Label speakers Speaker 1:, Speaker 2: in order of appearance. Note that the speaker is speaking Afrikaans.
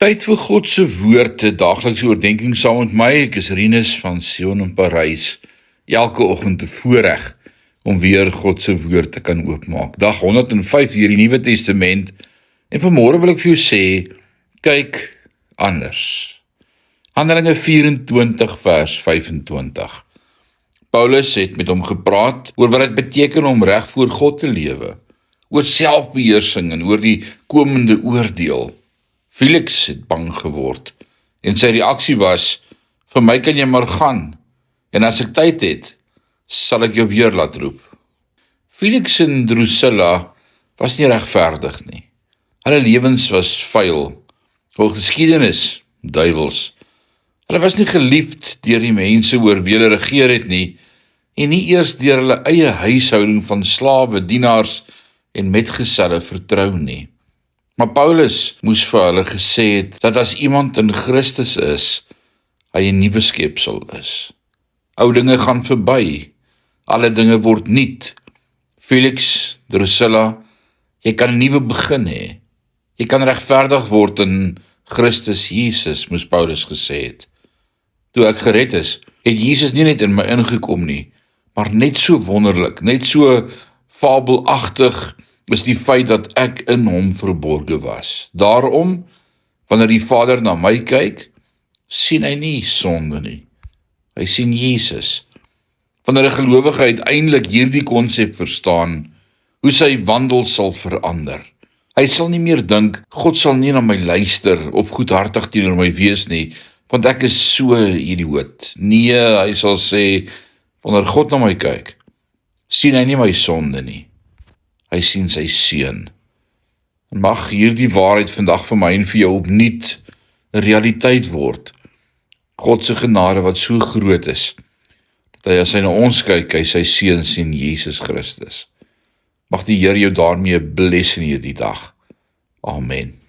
Speaker 1: Tyd vir God se woord, 'n daaglikse oordeenking saam met my. Ek is Rinus van Sion in Parys. Elke oggend 'n voorreg om weer God se woord te kan oopmaak. Dag 105 hier die Nuwe Testament. En vanmôre wil ek vir jou sê, kyk anders. Handelinge 24 vers 25. Paulus het met hom gepraat oor wat dit beteken om reg voor God te lewe, oor selfbeheersing en oor die komende oordeel. Felix het bang geword en sy reaksie was, vir my kan jy maar gaan, en as ek tyd het, sal ek jou weer laat roep. Felix en Drusilla was nie regverdig nie. Hulle lewens was vuil, hul geskiedenis duiwels. Hulle was nie geliefd deur die mense oor wie hulle regeer het nie, en nie eers deur hulle eie huishouding van slawe, dienaars en metgeselle vertrou nie. Maar Paulus moes vir hulle gesê het, dat as iemand in Christus is, hy 'n nuwe skepsel is. Ou dinge gaan verby, alle dinge word nuut. Felix, Drusilla, jy kan 'n nuwe begin hê. Jy kan regverdig word in Christus Jesus, moes Paulus gesê het. Toe ek gered is, het Jesus nie net in my ingekom nie, maar net so wonderlik, net so fabelagtig is die feit dat ek in hom verborge was. Daarom, wanneer die Vader na my kyk, sien hy nie sonde nie. Hy sien Jesus. Wanneer 'n gelowige uiteindelik hierdie konsep verstaan, hoe sy wandel sal verander. Hy sal nie meer dink, God sal nie na my luister of goedhartig teenoor my wees nie, want ek is so idioot. Nee, hy sal sê, wanneer God na my kyk, sien hy nie my sonde nie. Hy sien sy seun. En mag hierdie waarheid vandag vir my en vir jou opnuut 'n realiteit word. God se genade wat so groot is, dat hy as hy na ons kyk, hy sy seun sien, Jesus Christus. Mag die Here jou daarmee bless in hierdie dag. Amen.